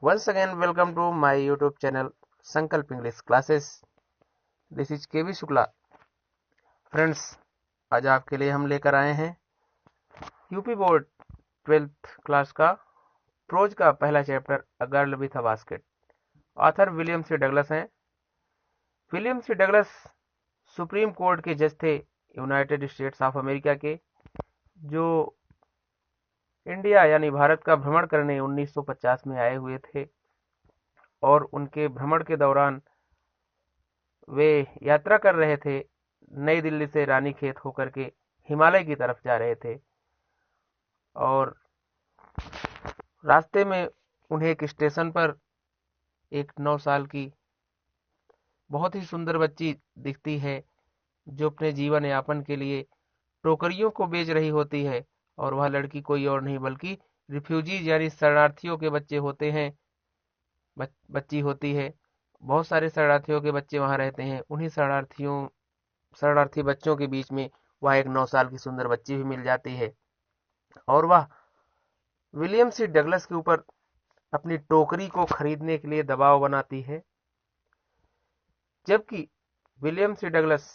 Once again, welcome to my YouTube channel Sankalp English Classes. This is KV Shukla. Friends, आज आपके लिए हम लेकर आए हैं यूपी बोर्ड 12th क्लास का प्रोज का पहला chapter a girl with a basket. Author William C Douglas हैं. William C Douglas Supreme Court के जज थे यूनाइटेड स्टेट्स ऑफ अमेरिका के, जो इंडिया यानी भारत का भ्रमण करने 1950 में आए हुए थे. और उनके भ्रमण के दौरान वे यात्रा कर रहे थे. नई दिल्ली से रानीखेत होकर के हिमालय की तरफ जा रहे थे और रास्ते में उन्हें एक स्टेशन पर एक 9 साल की बहुत ही सुंदर बच्ची दिखती है, जो अपने जीवन यापन के लिए टोकरियों को बेच रही होती है. और वह लड़की कोई और नहीं बल्कि रिफ्यूजीज यानी शरणार्थियों के बच्चे होते हैं, बच्ची होती है. बहुत सारे शरणार्थियों के बच्चे वहां रहते हैं. उन्हीं शरणार्थी बच्चों के बीच में वह एक 9 साल की सुंदर बच्ची भी मिल जाती है और वह विलियम सी डगलस के ऊपर अपनी टोकरी को खरीदने के लिए दबाव बनाती है, जबकि विलियम सी डगलस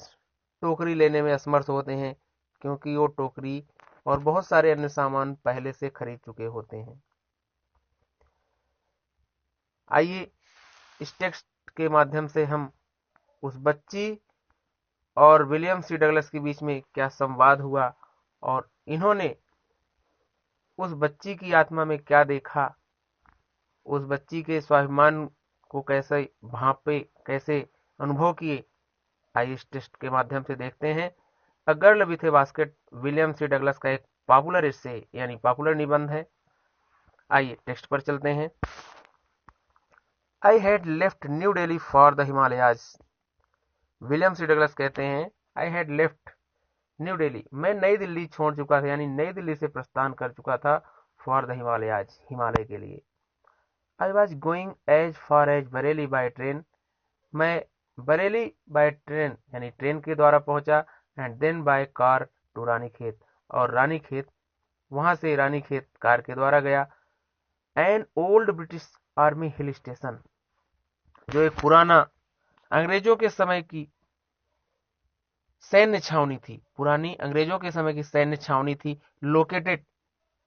टोकरी लेने में असमर्थ होते हैं, क्योंकि वो टोकरी और बहुत सारे अन्य सामान पहले से खरीद चुके होते हैं. आइए इस टेक्स्ट के माध्यम से हम उस बच्ची और विलियम सी डगलस के बीच में क्या संवाद हुआ और इन्होंने उस बच्ची की आत्मा में क्या देखा, उस बच्ची के स्वाभिमान को कैसे भांपे, कैसे अनुभव किए, आइए इस टेस्ट के माध्यम से देखते हैं. A girl with a basket William C Douglas का एक पॉपुलर एस्से यानी पॉपुलर निबंध है. आइए टेक्स्ट पर चलते हैं. I had left New Delhi for the Himalayas. William C Douglas कहते हैं, I had left New Delhi, मैं नई दिल्ली छोड़ चुका था, यानी नई दिल्ली से प्रस्थान कर चुका था. फॉर द हिमालयाज, हिमालय के लिए. I was going as far as Bareilly by train, मैं बरेली बाय ट्रेन यानी ट्रेन के द्वारा पहुंचा. And then by car to Ranikhet, और रानीखेत, वहां से रानीखेत कार के द्वारा गया. An old British army hill station, जो एक पुराना अंग्रेजों के समय की सैन्य छावनी थी, पुरानी अंग्रेजों के समय की सैन्य छावनी थी. लोकेटेड,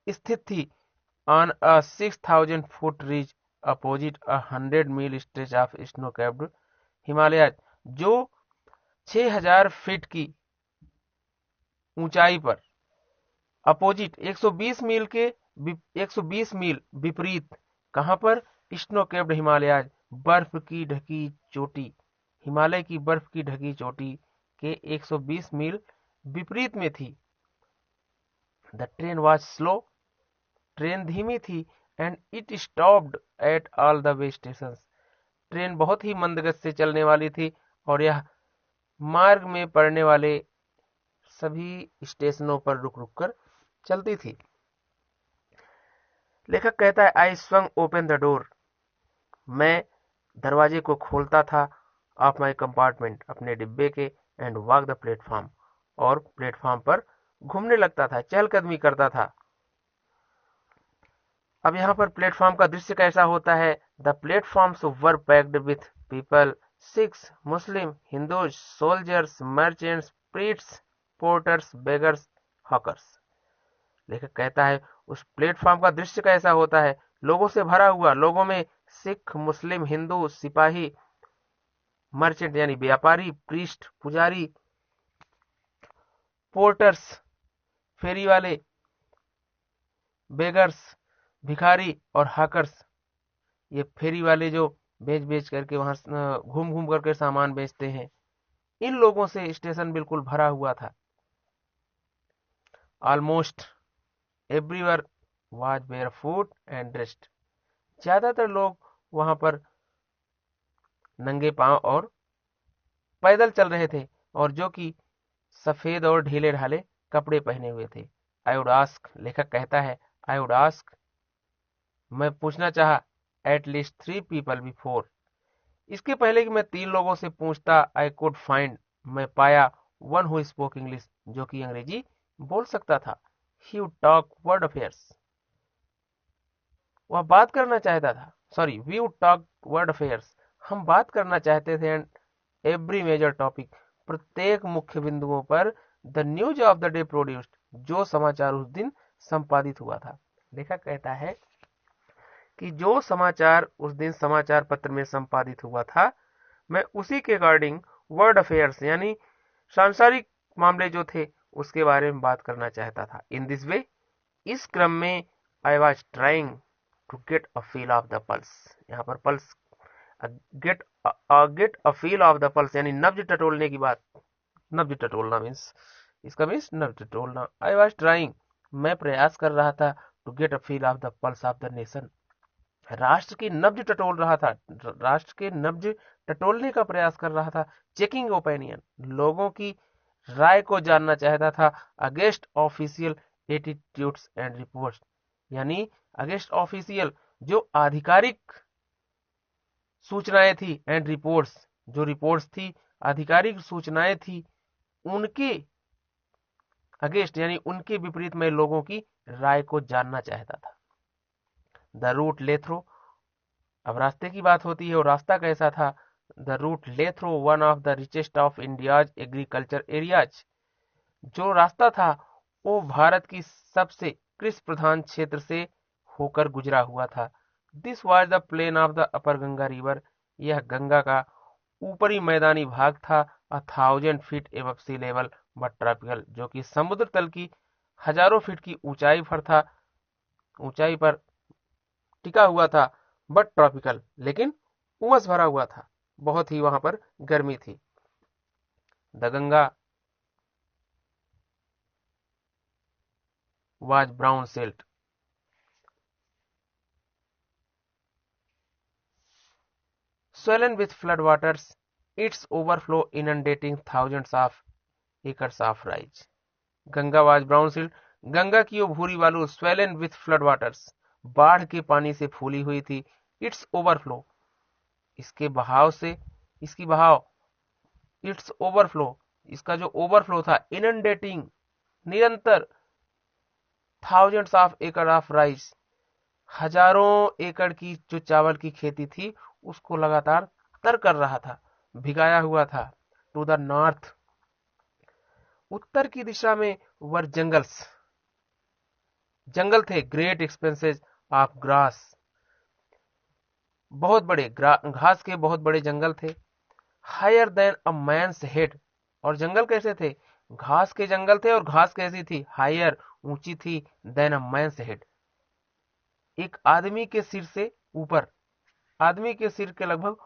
स्थित थी on a 6000 foot ridge opposite a 100 mile stretch of snow capped Himalaya, जो 6000 फीट की ऊंचाई पर अपोजिट 120 मील विपरीत, कहां पर, स्नो कैप्ड हिमालय, बर्फ की ढकी चोटी, हिमालय की बर्फ की ढकी चोटी के 120 मील विपरीत में थी. The train was slow, train धीमी थी. And it stopped at all the way station, train बहुत ही मंद गति से चलने वाली थी और यह मार्ग में पड़ने वाले सभी स्टेशनों पर रुक रुक कर चलती थी. लेखक कहता है, आई स्वंग ओपन द डोर, मैं दरवाजे को खोलता था, ऑफ माई कंपार्टमेंट, अपने डिब्बे के. एंड वॉक द प्लेटफॉर्म, और प्लेटफॉर्म पर घूमने लगता था, चहलकदमी करता था. अब यहाँ पर प्लेटफॉर्म का दृश्य कैसा होता है. The platforms were packed with people, Sikhs, Muslim, Hindus, soldiers, merchants, priests, porters, beggars, hawkers. लेखक कहता है, उस प्लेटफॉर्म का दृश्य कैसा होता है, लोगों से भरा हुआ. लोगों में सिख, मुस्लिम, हिंदू, सिपाही, मर्चेंट यानी व्यापारी, प्रीस्ट पुजारी, पोर्टर्स फेरी वाले, बेगर्स भिखारी, और हाकर्स ये फेरी वाले जो बेच बेच करके वहां घूम घूम करके सामान बेचते हैं. इन लोगों से स्टेशन बिल्कुल भरा हुआ था. Almost everyone was barefoot and dressed, ज्यादातर लोग वहां पर नंगे पांव और पैदल चल रहे थे, और जो कि सफेद और ढीले ढाले कपड़े पहने हुए थे. आई वुड आस्क, लेखक कहता है, आई वुड आस्क, मैं पूछना चाहा, एट लीस्ट 3 पीपल बिफोर, इसके पहले कि मैं 3 लोगों से पूछता. आई कुड फाइंड, मैं पाया, वन हु स्पोक इंग्लिश, जो कि अंग्रेजी बोल सकता था. He would talk world affairs, वह बात करना चाहता था, we would talk world affairs, हम बात करना चाहते थे, एंड एवरी मेजर टॉपिक, प्रत्येक मुख्य बिंदुओं पर, the news of the day produced, जो समाचार उस दिन संपादित हुआ था। लेखक कहता है कि जो समाचार उस दिन समाचार पत्र में संपादित हुआ था, मैं उसी के अकॉर्डिंग वर्ल्ड अफेयर्स यानी सांसारिक मामले जो थे उसके बारे में बात करना चाहता था। इन दिस वे, इस क्रम में I was trying to get a feel of the pulse, यहाँ पर pulse, get a feel of the pulse यानी नब्ज टटोलने की बात, नब्ज टटोलना मीन्स, इसका मीन्स नब्ज टटोलना। आई वॉज ट्राइंग, मैं प्रयास कर रहा था, to get a feel of the pulse of the nation, राष्ट्र की नब्ज टटोल रहा था, राष्ट्र के नब्ज टटोलने का प्रयास कर रहा था। चेकिंग ओपिनियन, लोगों की राय को जानना चाहता था। Against official attitudes and reports, यानी अगेंस्ट ऑफिशियल, जो आधिकारिक सूचनाएं थी, एंड रिपोर्ट्स, जो रिपोर्ट्स थी, आधिकारिक सूचनाएं थी, उनके अगेंस्ट यानी उनके विपरीत मैं लोगों की राय को जानना चाहता था। द रूट ले थ्रो, अब रास्ते की बात होती है, और रास्ता कैसा था? The route lay through one of the richest of India's agriculture areas, जो रास्ता था वो भारत की सबसे कृषि प्रधान क्षेत्र से होकर गुजरा हुआ था। This was the plain of the upper Ganga river, यह गंगा का ऊपरी मैदानी भाग था। 1000 feet above sea level but tropical, जो कि समुद्र तल की हजारों फीट की ऊंचाई पर था, ऊंचाई पर टिका हुआ था, बट ट्रॉपिकल, लेकिन उमस भरा हुआ था, बहुत ही वहां पर गर्मी थी। The Ganga was brown silt, swollen with flood waters, its overflow inundating thousands of acres of rice. Ganga was brown silt, Ganga की वो भूरी बालू, swollen with flood waters, बाढ़ के पानी से फूली हुई थी। इट्स ओवरफ्लो, इसके बहाव से, इसकी बहाव, इट्स ओवरफ्लो, इसका जो ओवरफ्लो था, इनंडेटिंग, निरंतर, थाउजेंड्स ऑफ एकड़ ऑफ राइस, हजारों एकड़ की जो चावल की खेती थी उसको लगातार तर कर रहा था, भिगाया हुआ था। टू द नॉर्थ, उत्तर की दिशा में, वर जंगल्स, जंगल थे। ग्रेट एक्सपेंसेस ऑफ ग्रास, बहुत बड़े घास के बहुत बड़े जंगल थे। हायर देन अ मैन्स हेड, और जंगल कैसे थे? घास के जंगल थे, और घास कैसी थी? हायर, ऊंची थी, देन अ मैन्स हेड, एक आदमी के सिर से ऊपर, आदमी के सिर के लगभग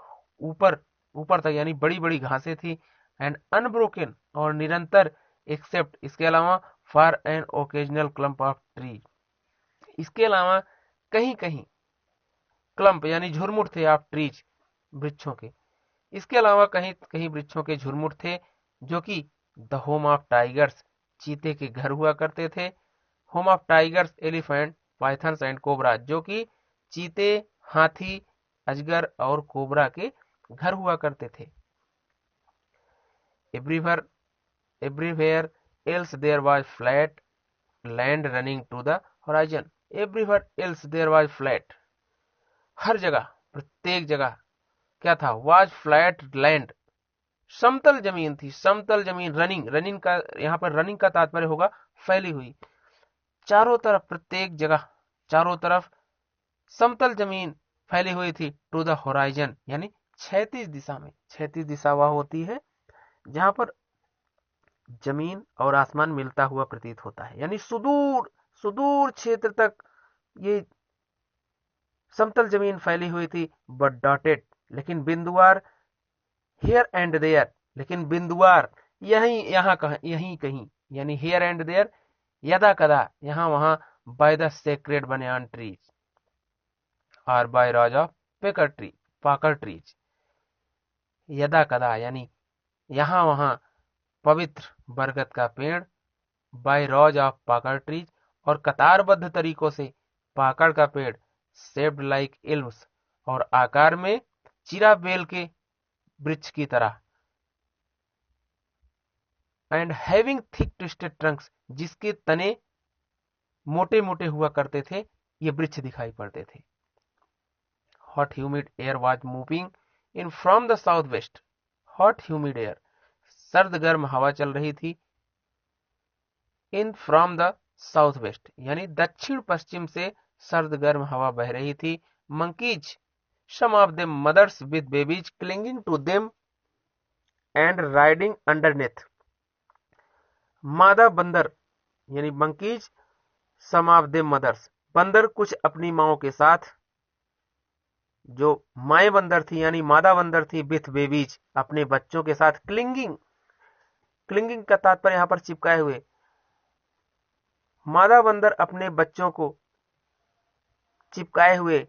ऊपर, ऊपर तक, यानी बड़ी बड़ी घासें थी। एंड अनब्रोकन, और निरंतर, एक्सेप्ट, इसके अलावा, for an occasional clump of tree, इसके अलावा कहीं कहीं क्लम्प यानी झुरमुट थे ऑफ ट्रीज, वृक्षों के, इसके अलावा कहीं कहीं वृक्षों के झुरमुट थे, जो कि द होम ऑफ टाइगर्स, चीते के घर हुआ करते थे। Home of tigers, elephant, pythons and cobra, जो कि चीते, हाथी, अजगर और कोबरा के घर हुआ करते थे। Everywhere, everywhere else there was flat land running to the horizon, everywhere else there was flat, हर जगह, प्रत्येक जगह क्या था? वाज फ्लैट लैंड, समतल जमीन थी, समतल जमीन। रनिंग, रनिंग का यहाँ पर रनिंग का तात्पर्य होगा फैली हुई, चारों तरफ, प्रत्येक जगह, चारों तरफ समतल जमीन फैली हुई थी। टू द होराइजन, यानी क्षैतिज दिशा में, क्षैतिज दिशा वह होती है जहां पर जमीन और आसमान मिलता हुआ प्रतीत होता है, यानी सुदूर, सुदूर क्षेत्र तक ये समतल जमीन फैली हुई थी। बट डॉटेड, लेकिन बिंदुवार, हियर एंड देयर, लेकिन बिंदुवार, यहीं, यहाँ कहीं, यहीं कहीं, यानी हियर एंड देयर, यदा कदा, यहाँ वहां, बाय द सेक्रेड बनियान ट्रीज, और बाय राजा पेकर ट्री, पाकर ट्रीज, यदा कदा यानी यहाँ वहां, पवित्र बरगद का पेड़, बाय रॉज ऑफ पाकर ट्रीज, और कतारबद्ध तरीकों से पाकड़ का पेड़, शेप्ड लाइक इल्म्स, और आकार में चिरा बेल के वृक्ष की तरह, and having thick twisted Trunks, जिसके तने मोटे मोटे हुआ करते थे, ये वृक्ष दिखाई पड़ते थे। hot humid air was moving in from the southwest. Hot humid air, सर्द गर्म हवा चल रही थी in from the southwest, यानी दक्षिण पश्चिम से सर्द गर्म हवा बह रही थी. Monkeys, some of them mothers with babies clinging to them and riding underneath. मादा बंदर यानी monkeys, some of them mothers, बंदर कुछ अपनी माओं के साथ, जो माए बंदर थी यानी मादा बंदर थी, विथ बेबीज अपने बच्चों के साथ, क्लिंगिंग, क्लिंगिंग का तात्पर्य यहां पर चिपकाए हुए. मादा बंदर अपने बच्चों को चिपकाए हुए,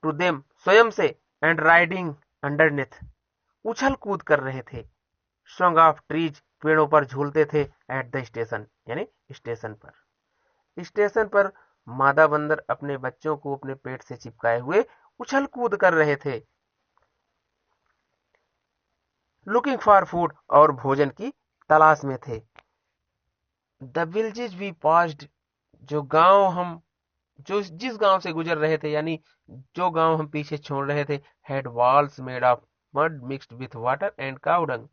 टू देम स्वयं से, एंड राइडिंग अंडरनेथ उछल कूद कर रहे थे. सॉन्ग ऑफ ट्रीज पेड़ों पर झूलते थे. एट द स्टेशन यानी स्टेशन पर. स्टेशन पर मादा बंदर अपने बच्चों को अपने पेट से चिपकाए हुए उछल कूद कर रहे थे. लुकिंग फॉर फूड और भोजन की तलाश में थे. द विलेजेस वी पास्ड, जो गांव हम जिस गांव से गुजर रहे थे यानी जो गांव हम पीछे छोड़ रहे थे, had walls made of mud mixed with water and cow dung.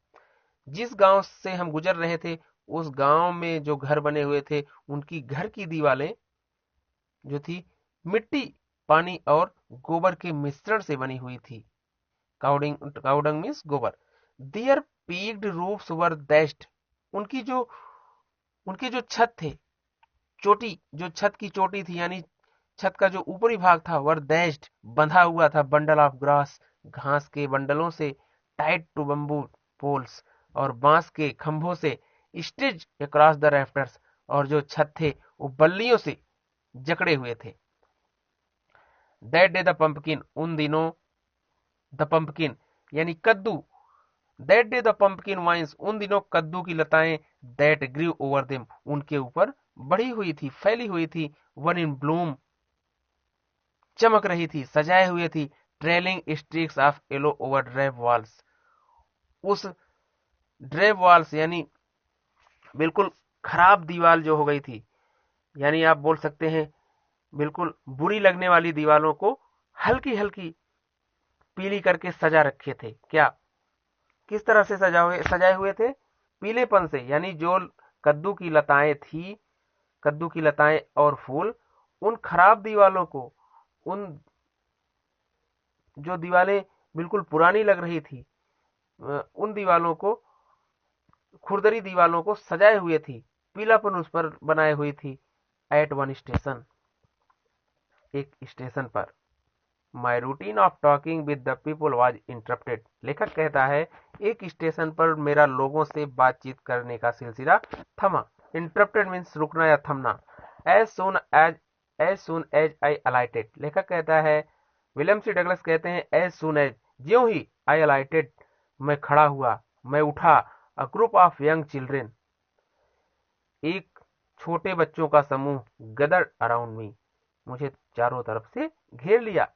जिस गांव से हम गुजर रहे थे उस गांव में जो घर बने हुए थे उनकी घर की दीवारें जो थी मिट्टी, पानी और गोबर के मिश्रण से बनी हुई थी. काउडंग मीन्स गोबर. देयर पीक्ड रूफ्स वर दैश्ड, उनके जो छत थे, चोटी, जो छत की चोटी थी यानी छत का जो ऊपरी भाग था, वर दैश्ड बंधा हुआ था, बंडल ऑफ ग्रास, घास के बंडलों से, टाइड टू बम्बू पोल्स, और बांस के खंभों से, स्टिच अक्रॉस द रैफ्टर्स, और जो छत थे वो बल्लियों से जकड़े हुए थे. दैट डे द पंपकिन, उन दिनों, द पंपकिन यानी कद्दू, that day the pumpkin vines, उन दिनों कद्दू की लताएं, दैट ग्रीव ओवर देम, उनके ऊपर बढ़ी हुई थी, फैली हुई थी. वन इन ब्लूम, चमक रही थी, सजाए हुए थी. Trailing streaks of yellow over drab walls, उस ड्रेव वॉल्स यानी बिल्कुल खराब दीवार जो हो गई थी, यानी आप बोल सकते हैं बिल्कुल बुरी लगने वाली दीवारों को हल्की हल्की पीली करके सजा रखे थे. क्या, किस तरह से सजाए हुए थे? पीलेपन से, यानी जो कद्दू की लताएं थी, कद्दू की लताएं और फूल, उन खराब दीवारों को, उन जो दीवारें बिल्कुल पुरानी लग रही थी, उन दीवारों को, खुरदरी दीवारों को सजाए हुए थी, पीलापन उस पर बनाए हुई थी. एट वन स्टेशन, एक स्टेशन पर. My routine of talking with the people was interrupted, लेखक कहता है एक स्टेशन पर मेरा लोगों से बातचीत करने का सिलसिला थमा. इंटरप्टेड मीन्स रुकना या थमना. एज सुन एज आई अलाइटेड, लेखक कहता है, विलियम सी डगलस कहते हैं, एज सुन एज, ज्यों ही, आई अलाइटेड, मैं खड़ा हुआ, मैं उठा, a group of young children, एक छोटे बच्चों का समूह, गदर अराउंड मी, मुझे चारों तरफ से घेर लिया.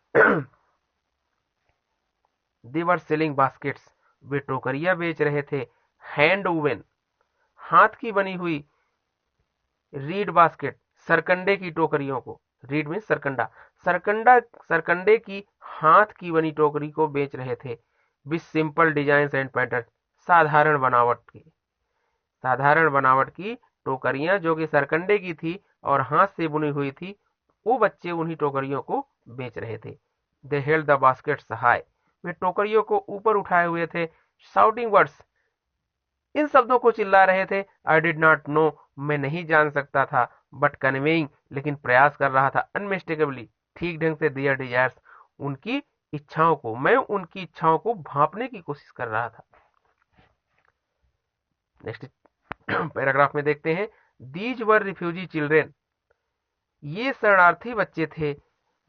दे वर सेलिंग बास्केट्स, वे टोकरियां बेच रहे थे. हैंड वुवन, हाथ की बनी हुई. रीड बास्केट, सरकंडे की टोकरियों को, रीड मीन सरकंडा, सरकंडे की हाथ की बनी टोकरी को बेच रहे थे. With simple design and pattern, साधारण बनावट की टोकरियां जो कि सरकंडे की थी और हाथ से बुनी हुई थी, वो बच्चे उन्हीं टोकरियों को बेच रहे थे. They held the baskets high, वे टोकरियों को ऊपर उठाए हुए थे. शाउटिंग वर्ड्स, इन शब्दों को चिल्ला रहे थे. आई डिड नॉट नो, मैं नहीं जान सकता था. बट कन्वेइंग, लेकिन प्रयास कर रहा था. अनमिस्टेकेबली, ठीक ढंग से. देयर डिजायर्स, उनकी इच्छाओं को, मैं उनकी इच्छाओं को भांपने की कोशिश कर रहा था. नेक्स्ट पैराग्राफ में देखते हैं. दीज वर रिफ्यूजी चिल्ड्रेन, ये शरणार्थी बच्चे थे.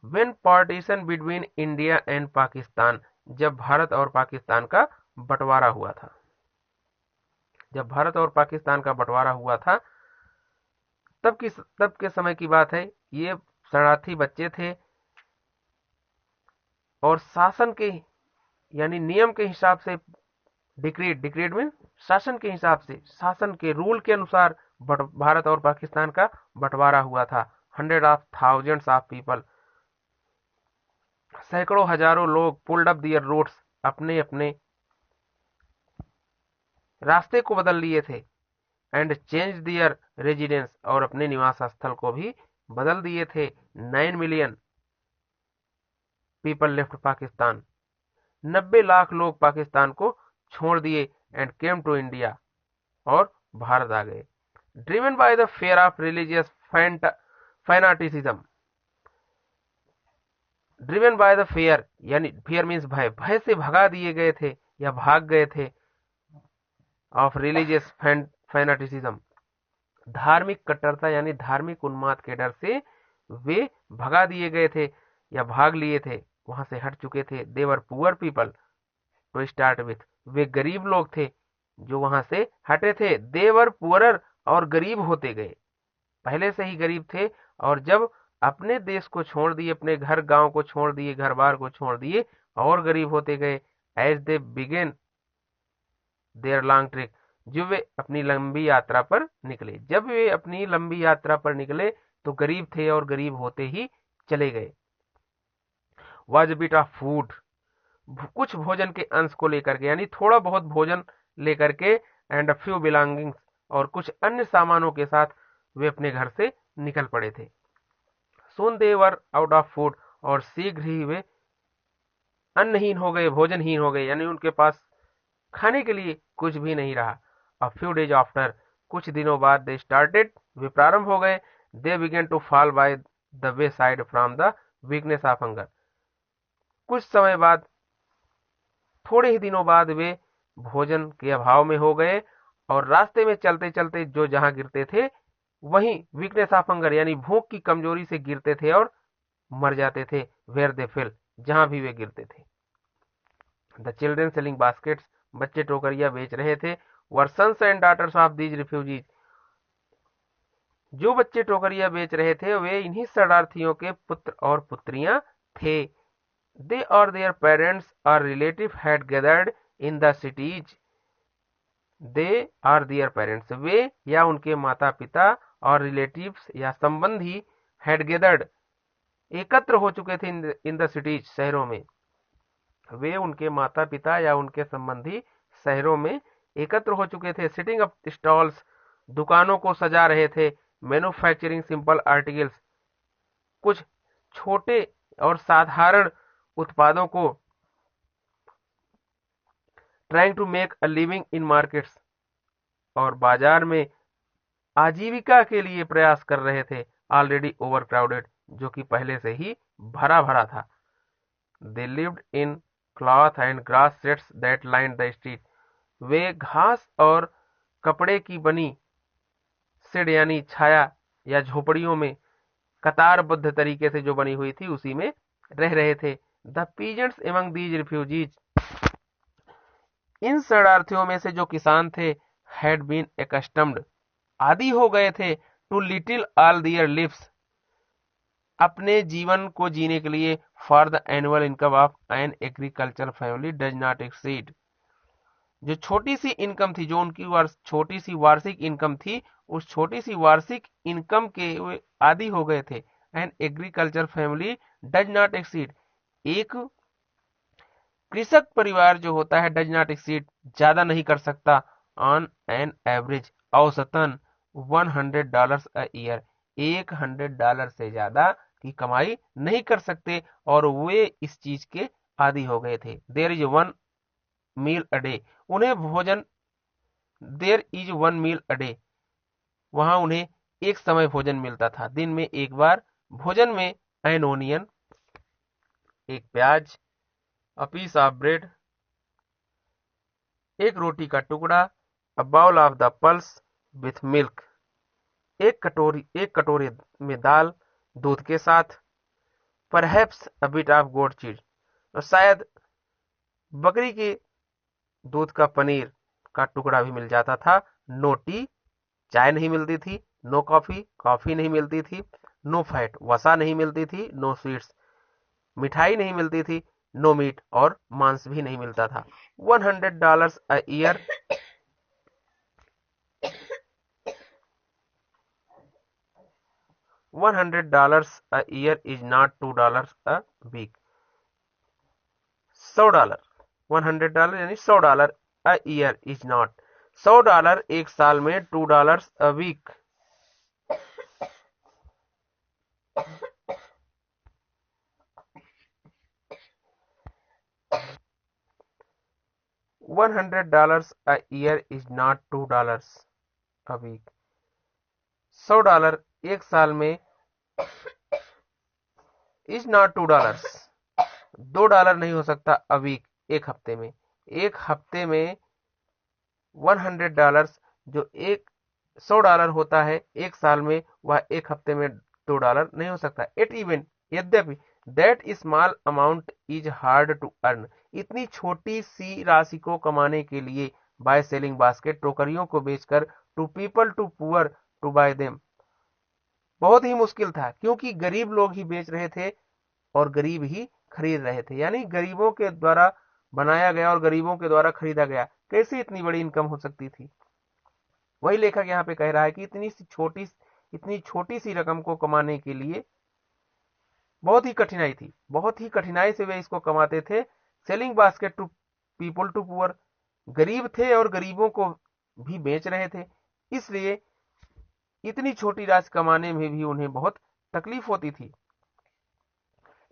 When partition between India and Pakistan, जब भारत और पाकिस्तान का बंटवारा हुआ था. जब भारत और पाकिस्तान का बंटवारा हुआ था तब के समय की बात है. ये शरणार्थी बच्चे थे और शासन के यानी नियम के हिसाब से, डिक्रीड में शासन के हिसाब से, शासन के रूल के अनुसार भारत और पाकिस्तान का बंटवारा हुआ था. Hundred of thousands of people, सैकड़ों हजारों लोग पुल्ड अप दियर रूट्स, अपने अपने रास्ते को बदल लिए थे, एंड चेंज दियर रेजिडेंस, और अपने निवास स्थल को भी बदल दिए थे। 9 million people left Pakistan, 90 lakh लोग पाकिस्तान को छोड़ दिए, एंड केम टू इंडिया, और भारत आ गए। Driven by the fear of religious fanaticism, driven by the fear यानी फेयर मीन्स भय, भय से भगा दिए गए थे या भाग गए थे, ऑफ रिलीजियस फैनाटिसिज्म, धार्मिक कट्टरता यानी धार्मिक उन्माद के डर से वे भगा दिए गए थे या भाग लिए थे, वहां से हट चुके थे। They were poor people to start with, वे गरीब लोग थे जो वहां से हटे थे। देवर पुअरर, और गरीब होते गए, पहले से ही गरीब थे, और जब अपने देश को छोड़ दिए, अपने घर गांव को छोड़ दिए, घर बार को छोड़ दिए, और गरीब होते गए। As they began their long trek, जो वे अपनी लंबी यात्रा पर निकले, जब वे अपनी लंबी यात्रा पर निकले तो गरीब थे और गरीब होते ही चले गए। वाज बिट ऑफ फूड, कुछ भोजन के अंश को लेकर के, यानी थोड़ा बहुत भोजन लेकर के, एंड फ्यू बिलोंगिंग्स, और कुछ अन्य सामानों के साथ वे अपने घर से निकल पड़े थे। सोन दे वर आउट ऑफ फूड, और शीघ्र ही वे अन्नहीन हो गए, भोजनहीन हो गए, यानी उनके पास खाने के लिए कुछ भी नहीं रहा। अ फ्यू डेज आफ्टर, कुछ दिनों बाद, दे स्टार्टेड, वे प्रारंभ हो गए, they began to fall by the wayside from the weakness of hunger, कुछ समय बाद, थोड़े ही दिनों बाद वे भोजन के अभाव में हो गए, और रास्ते में चलते चलते जो जहां गिरते थे वहीं वीकनेस ऑफ हंगर यानी भूख की कमजोरी से गिरते थे और मर जाते थे। वेयर दे फेल, जहां भी वे गिरते थे। द चिल्ड्रन सेलिंग बास्केट्स, बच्चे टोकरिया बेच रहे थे। Were sons and daughters of these refugees, जो बच्चे टोकरिया बेच रहे थे वे इन्हीं शरणार्थियों के पुत्र और पुत्रियां थे। They or their parents or relative had gathered in the cities, they are their parents, वे या उनके माता पिता और रिलेटिव्स या संबंधी, हैड गैदर्ड, एकत्र हो चुके थे इन द सिटीज, शहरों में, वे उनके माता पिता या उनके संबंधी शहरों में एकत्र हो चुके थे। सिटिंग अप स्टॉल्स, दुकानों को सजा रहे थे। मैन्युफैक्चरिंग सिंपल आर्टिकल्स, कुछ छोटे और साधारण उत्पादों को, trying to make a living in markets, और बाजार में आजीविका के लिए प्रयास कर रहे थे। ऑलरेडी ओवर क्राउडेड, जो कि पहले से ही भरा भरा था। They lived in cloth and grass sets that lined the street, वे घास और कपड़े की बनी शेड यानी छाया या झोपड़ियों में कतारबद्ध तरीके से जो बनी हुई थी उसी में रह रहे थे। The peasants among these refugees, इन शरणार्थियों में से जो किसान थे, हैड बीन एकस्टम्ड, आदि हो गए थे, too little all their lives, अपने जीवन को जीने के लिए, for the annual income of an agriculture family does not exceed, जो छोटी सी इनकम थी, जो उनकी छोटी सी वार्षिक इनकम थी, उस छोटी सी वार्षिक इनकम के वे आदि हो गए थे। N agriculture family does not exceed, एक कृषक परिवार जो होता है, डज नॉट एक्सीड, ज्यादा नहीं कर सकता, ऑन एन एवरेज, औसतन, $100 अ ईयर, $100 से ज्यादा की कमाई नहीं कर सकते, और वे इस चीज के आदि हो गए थे। There is one meal a day, उन्हें भोजन, there is one meal a day, वहां उन्हें एक समय भोजन मिलता था, दिन में एक बार। भोजन में एन ओनियन, एक प्याज, अ पीस ऑफ ब्रेड, एक रोटी का टुकड़ा, a bowl of the pulse with milk, एक कटोरे में दाल दूध के साथ, perhaps a bit of goat cheese, और शायद बकरी के दूध का पनीर का टुकड़ा भी मिल जाता था। नो टी, चाय नहीं मिलती थी। नो कॉफी, कॉफी नहीं मिलती थी। नो फैट, वसा नहीं मिलती थी। नो स्वीट्स, मिठाई नहीं मिलती थी। नो मीट, और मांस भी नहीं मिलता था। $100 a year, $100 a year is not $2 a week, $100, $100 यानी $100 अ ईयर इज नॉट, $100 एक साल में, $2 a week. $100 a year is not $2 a week। $100 एक साल में इज नॉट $2, $2 नहीं हो सकता अ वीक, एक हफ्ते में। एक हफ्ते में $100 जो एक $100 होता है एक साल में, वह एक हफ्ते में $2 नहीं हो सकता। इट इवन, यद्यपि, that small amount is hard to earn, इतनी छोटी सी राशि को कमाने के लिए, बाय सेलिंग बास्केट, टोकरियों को बेचकर, to people too poor to buy them, बहुत ही मुश्किल था, क्योंकि गरीब लोग ही बेच रहे थे और गरीब ही खरीद रहे थे। यानी गरीबों के द्वारा बनाया गया और गरीबों के द्वारा खरीदा गया, कैसे इतनी बड़ी इनकम हो सकती थी। वही लेखक यहाँ पे कह रहा है कि इतनी छोटी सी रकम को कमाने के लिए बहुत ही कठिनाई थी, बहुत ही कठिनाई से वे इसको कमाते थे। Selling basket to people too poor, गरीब थे और गरीबों को भी बेच रहे थे, इसलिए इतनी छोटी राशि कमाने में भी उन्हें बहुत तकलीफ होती थी।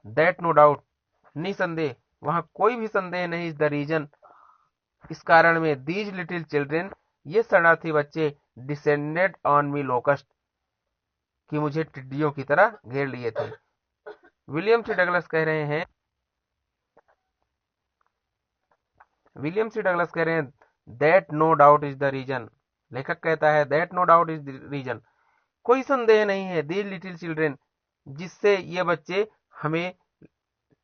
दैट नो डाउट, निसंदेह, वहां कोई भी संदेह नहीं, इज द रीजन, इस कारण में, दीज लिटिल चिल्ड्रेन, ये शरणार्थी बच्चे, डिसेंडेड ऑन मी लोकस्ट, कि मुझे टिड्डियों की तरह घेर लिए थे। विलियम सी डगलस कह रहे हैं, that no doubt is the reason, लेखक कहता है that no doubt is the reason, कोई संदेह नहीं है, दीज लिटिल चिल्ड्रेन, जिससे ये बच्चे हमें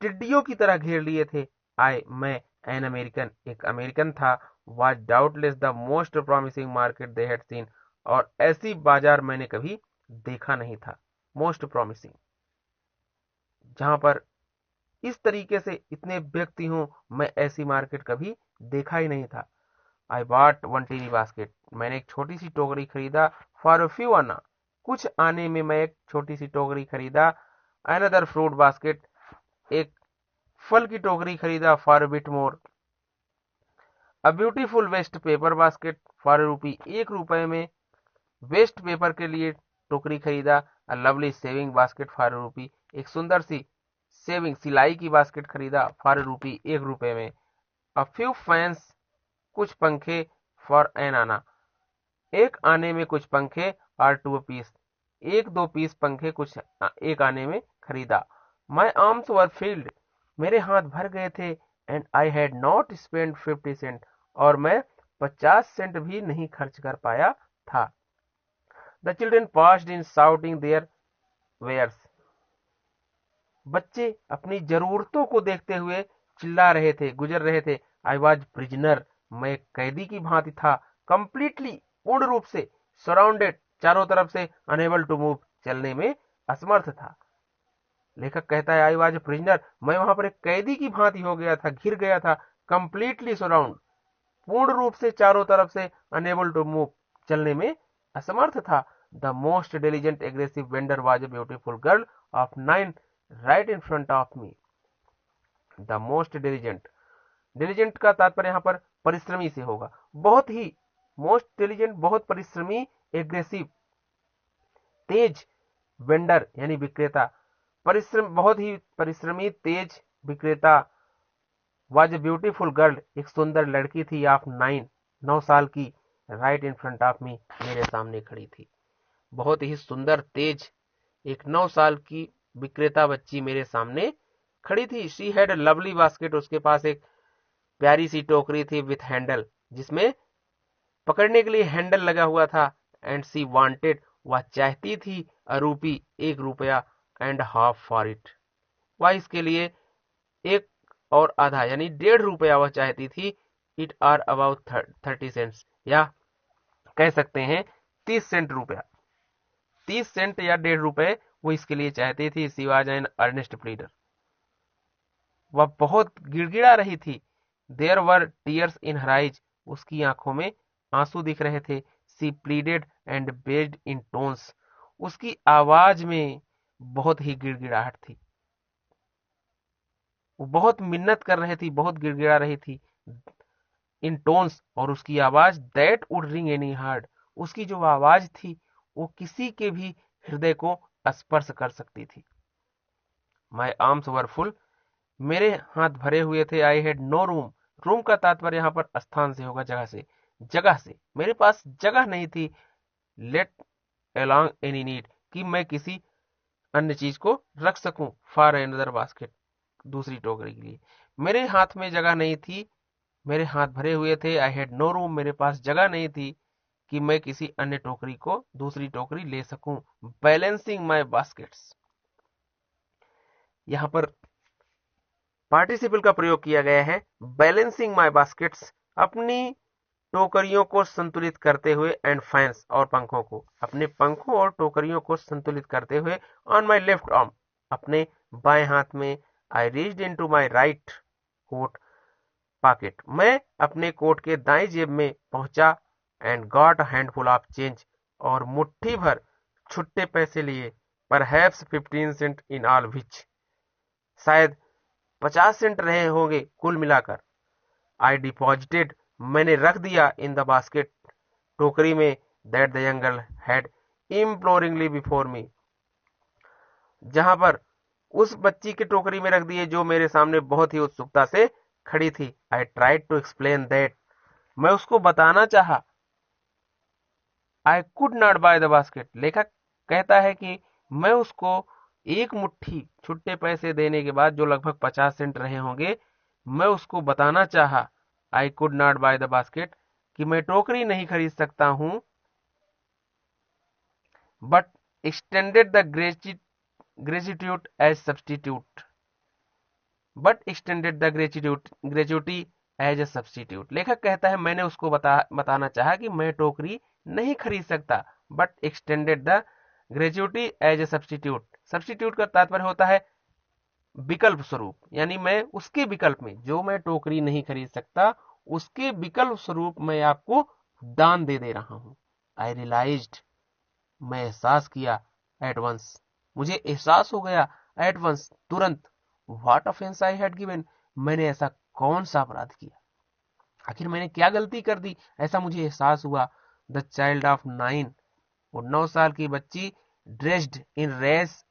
टिड्डियों की तरह घेर लिए थे। मैं एन अमेरिकन, एक अमेरिकन था, was doubtless the most promising market they had seen, और ऐसी बाजार मैंने कभी देखा नहीं था। मोस्ट प्रॉमिसिंग, जहां पर इस तरीके से इतने व्यक्ति हूं, मैं ऐसी मार्केट कभी देखा ही नहीं था। I bought one tiny basket, मैंने एक छोटी सी टोकरी खरीदा, फॉर अ फ्यू आना, कुछ आने में मैं एक छोटी सी टोकरी खरीदा। अनदर फ्रूट बास्केट, एक फल की टोकरी खरीदा, for a bit more. A beautiful waste paper basket, for ₹1, ₹1 में वेस्ट पेपर के लिए टोकरी खरीदा। A lovely sewing basket, for ₹1, एक सुंदर सी सेविंग सिलाई की बास्केट खरीदा, फॉर ₹1 में। अ फ्यू फैंस, कुछ पंखे, फॉर एन आना, एक आने में कुछ पंखे, और 2 पीस, एक 2 पीस पंखे कुछ एक आने में खरीदा। माई आर्म्स वर फील्ड, मेरे हाथ भर गए थे, and I had not spend 50 cent, और मैं 50 सेंट भी नहीं खर्च कर पाया था। The children passed in shouting their wares, बच्चे अपनी जरूरतों को देखते हुए चिल्ला रहे थे, गुजर रहे थे। आई वॉज प्रिजनर, मैं कैदी की भांति था। कंप्लीटली, पूर्ण रूप से, सराउंडेड, चारों तरफ से, अनेबल टू मूव, चलने में असमर्थ था। लेखक कहता है आई वॉज प्रिजनर, मैं वहां पर एक कैदी की भांति हो गया था, घिर गया था। कंप्लीटली सराउंड, पूर्ण रूप से, चारों तरफ से, अनेबल टू मूव, चलने में असमर्थ था। The most diligent aggressive vendor was a beautiful girl of 9 right in front of me. The most diligent, diligent का तात्पर्य यहाँ पर परिश्रमी से होगा, बहुत ही, मोस्ट डिलीजेंट, बहुत परिश्रमी, एग्रेसिव, तेज, वेंडर यानी विक्रेता, परिश्रम, बहुत ही परिश्रमी, तेज विक्रेता। वाज ए ब्यूटीफुल गर्ल, एक सुंदर लड़की थी, ऑफ 9 साल की, right in front of me, मेरे सामने खड़ी थी। बहुत ही सुंदर, तेज, एक 9 साल की विक्रेता बच्ची मेरे सामने खड़ी थी। She had a lovely basket, उसके पास एक प्यारी सी टोकरी थी, विथ हैंडल, जिसमें पकड़ने के लिए हैंडल लगा हुआ था। एंड सी वांटेड, वह चाहती थी, ₹1, ₹1 एंड हाफ फॉर इट, वह इसके लिए एक और आधा यानी ₹1.5 वह चाहती थी। इट आर अबाउट 30 सेंट्स, या कह सकते हैं 30 सेंट रुपया, 30 सेंट या ₹1.5 वो इसके लिए चाहती थी। She was an earnest pleader, वह बहुत गिड़गिड़ा रही थी। There were tears in her eyes, उसकी आंखों में आंसू दिख रहे थे। She pleaded and begged in tones, उसकी आवाज में बहुत ही गिड़गिड़ाहट थी। वो बहुत मिन्नत कर रही थी, बहुत गिड़गिड़ा रही थी इन टोन्स, और उसकी आवाज that would ring any heart, उसकी जो आवाज थी वो किसी के भी हृदय को स्पर्श कर सकती थी। माई आर्म्स वर फुल, मेरे हाथ भरे हुए थे। I had no room, room का तात्पर्य यहाँ पर स्थान से होगा, जगह से, जगह से मेरे पास जगह नहीं थी। लेट अलोंग एनी नीड, कि मैं किसी अन्य चीज को रख सकूं, फॉर अनदर बास्केट, दूसरी टोकरी के लिए। मेरे हाथ में जगह नहीं थी, मेरे हाथ भरे हुए थे। आई हैड नो रूम, मेरे पास जगह नहीं थी कि मैं किसी अन्य टोकरी को, दूसरी टोकरी ले सकूं। बैलेंसिंग माई बास्केट्स, यहां पर पार्टिसिपल का प्रयोग किया गया है। बैलेंसिंग माई बास्केट्स, अपनी टोकरियों को संतुलित करते हुए, एंड फैंस, और पंखों को, अपने पंखों और टोकरियों को संतुलित करते हुए। ऑन माई लेफ्ट आर्म, अपने बाएं हाथ में। I reached into my right coat pocket, मैं अपने कोट के दाएं जेब में पहुंचा। And got a handful of change, और मुट्ठी भर छुट्टे पैसे लिए। Perhaps 15 cent in all which, शायद 50 सेंट रहे होंगे कुल मिलाकर। आई डिपॉजिटेड, मैंने रख दिया। इन द बास्केट, टोकरी में। That the young girl had imploringly before me, जहां पर उस बच्ची की टोकरी में रख दिए जो मेरे सामने बहुत ही उत्सुकता से खड़ी थी। I tried to explain that, मैं उसको बताना चाहा। I could not buy the basket, लेखक कहता है कि मैं उसको एक मुट्ठी छुट्टे पैसे देने के बाद, जो लगभग 50 सेंट रहे होंगे, मैं उसको बताना चाहा। I could not buy the basket, कि मैं टोकरी नहीं खरीद सकता हूं। But extended the gratuity as substitute, but extended the gratuity as a substitute. लेखक कहता है मैंने उसको बताना चाहा कि मैं टोकरी नहीं खरीद सकता, but extended the gratuity as a substitute, substitute का तात्पर्य होता है विकल्प स्वरूप, यानी मैं उसके विकल्प में, जो मैं टोकरी नहीं खरीद सकता, उसके विकल्प स्वरूप मैं आपको दान दे रहा हूं। आई रियलाइज्ड, मैं एहसास किया। एट वंस, मुझे एहसास हो गया। एट वंस, तुरंत। What offence I had given, मैंने ऐसा कौन सा अपराध किया, आखिर मैंने क्या गलती कर दी, ऐसा मुझे एहसास हुआ। द चाइल्ड ऑफ 9, वो 9 साल की बच्ची, ड्रेस्ड इन रेस,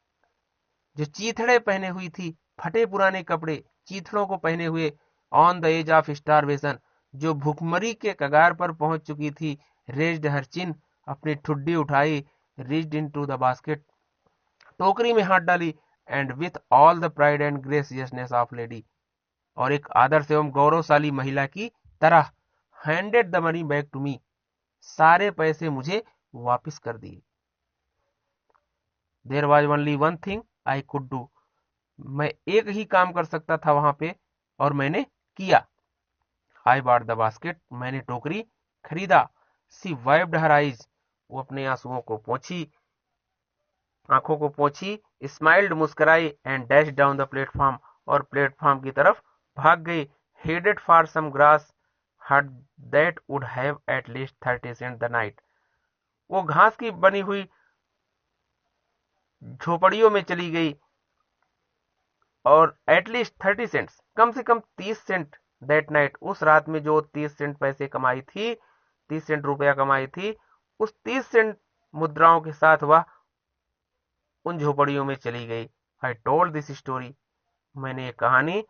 जो चीथड़े पहने हुई थी, फटे पुराने कपड़े चीथड़ों को पहने हुए। On the edge of starvation, जो भूखमरी के कगार पर पहुंच चुकी थी। रेज्ड हर चिन, अपनी ठुड्डी उठाई। रीच्ड इनटू द बास्केट, टोकरी में हाथ डाली। And with all the pride and graciousness of lady, और एक आदर्श एवं गौरवशाली महिला की तरह, handed the money back to me, सारे पैसे मुझे वापस कर दिए। There was only one thing I could do, मैं एक ही काम कर सकता था वहां पे, और मैंने किया। आई बॉट द बास्केट, मैंने टोकरी खरीदा। सी वाइप्ड हर आईज, वो अपने आंसुओं को पोंछी, आंखों को पोंछी। स्माइल्ड, मुस्कुराई। And dash down the platform, और प्लेटफॉर्म की तरफ भाग गई। Headed for some grass hut that would have at least 30 cent the night, वो घास की बनी हुई झोपड़ियों में चली गई, और एटलीस्ट 30 सेंट्स, कम से कम 30 सेंट दैट नाइट, उस रात में जो 30 सेंट पैसे कमाई थी, 30 सेंट रुपया कमाई थी, उस 30 सेंट मुद्राओं के साथ वह उन झोपड़ियों में चली गई। आई टोल्ड दिस स्टोरी, मैंने कहानी,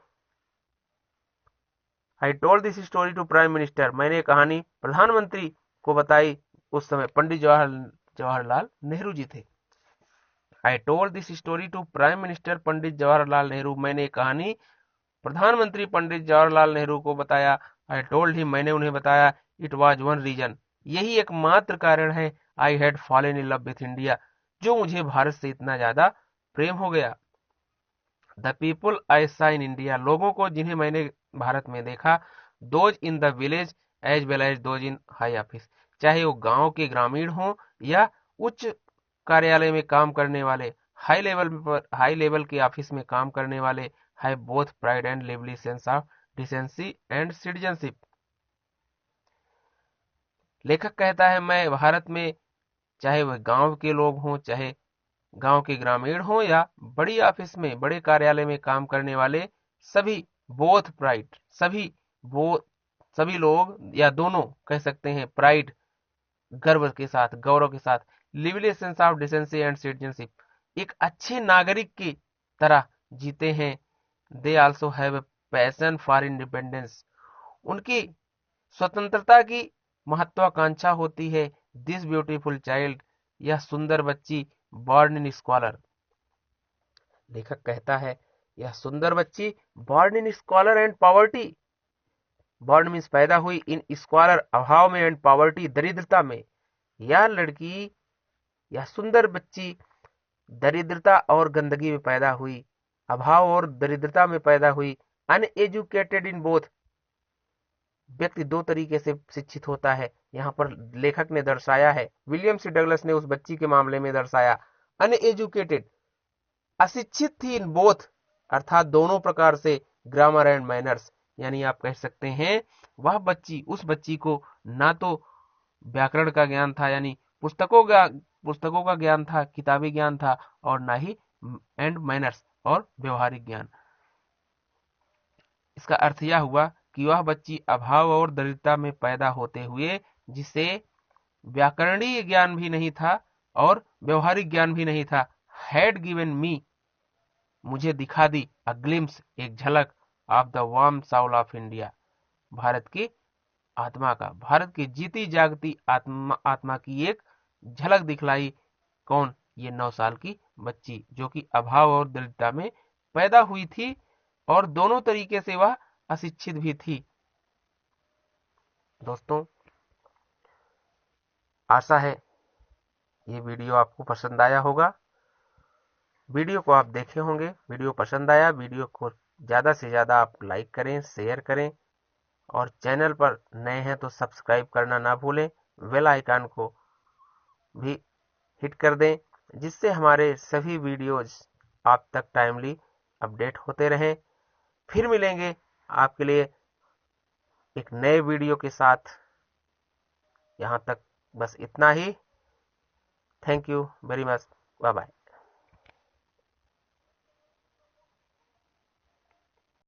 I told this story to prime minister, मैंने कहानी प्रधानमंत्री को बताई। उस समय पंडित जवाहरलाल नेहरू जी थे। I told this story to prime minister Pandit Jawaharlal Nehru, मैंने कहानी प्रधानमंत्री पंडित जवाहरलाल नेहरू को बताया। आई टोल्ड हिम, मैंने उन्हें बताया। इट वॉज वन रीजन, यही एकमात्र कारण है। I had fallen in love with India, जो मुझे भारत से इतना ज्यादा प्रेम हो गया। द पीपुल आई सा इन इंडिया, लोगों को जिन्हें मैंने भारत में देखा। Those in the village as well as those in high office, चाहे वो गांव के ग्रामीण हो या उच्च कार्यालय में काम करने वाले, हाई लेवल के ऑफिस में काम करने वाले, है both pride and lively sense of decency and citizenship. लेखक कहता है मैं भारत में, चाहे वह गांव के लोग हों, चाहे गांव के ग्रामीण हों, या बड़ी ऑफिस में, बड़े कार्यालय में काम करने वाले सभी बोथ प्राइड, सभी लोग या दोनों कह सकते हैं, प्राइड गर्व के साथ, गौरव के साथ, lively sense of decency and citizenship, एक अच्छे नागरिक की तरह जीते हैं। They also have a passion for independence, उनकी स्वतंत्रता की महत्वाकांक्षा होती है। दिस ब्यूटीफुल चाइल्ड, यह सुंदर बच्ची, बॉर्न इन स्कॉलर, लेखक कहता है यह सुंदर बच्ची born in scholar and poverty, born means पैदा हुई, इन स्क्वालर अभाव में, एंड पॉवर्टी दरिद्रता में। यह लड़की, यह सुंदर बच्ची दरिद्रता और गंदगी में पैदा हुई, अभाव और दरिद्रता में पैदा हुई। अनएजुकेटेड इन बोथ, व्यक्ति दो तरीके से शिक्षित होता है, यहाँ पर लेखक ने दर्शाया है, विलियम सी डगलस ने उस बच्ची के मामले में दर्शाया। अनएजुकेटेड, अशिक्षित थी, इन बोथ अर्थात दोनों प्रकार से, ग्रामर एंड मैनर्स, यानी आप कह सकते हैं वह बच्ची, उस बच्ची को ना तो व्याकरण का ज्ञान था, यानी पुस्तकों का ज्ञान था, किताबी ज्ञान था, और ना ही एंड मैनर्स और व्यवहारिक ज्ञान। इसका अर्थ यह हुआ कि वह बच्ची अभाव और दरिद्रता में पैदा होते हुए, जिसे व्याकरणीय ज्ञान भी नहीं था और व्यवहारिक ज्ञान भी नहीं था, हैड गिवन मी, मुझे दिखा दी, अ ग्लिम्स, एक झलक, of the warm Saul of India, Bharat की आत्मा का, भारत की जीती जागती आत्मा की एक झलक दिखलाई। कौन? ये 9 साल की बच्ची, जो कि अभाव और दरिद्रता में पैदा हुई थी और दोनों तरीके से वह अशिक्षित भी थी। दोस्तों, आशा है ये वीडियो आपको पसंद आया होगा। वीडियो को आप देखे होंगे, वीडियो पसंद आया, वीडियो को ज़्यादा से ज़्यादा आप लाइक करें, शेयर करें, और चैनल पर नए हैं तो सब्सक्राइब करना ना भूलें, बेल आइकन को भी हिट कर दें, जिससे हमारे सभी वीडियोज आप तक टाइमली अपडेट होते रहें। फिर मिलेंगे आपके लिए एक नए वीडियो के साथ। यहाँ तक बस इतना ही। Thank you very much, bye bye.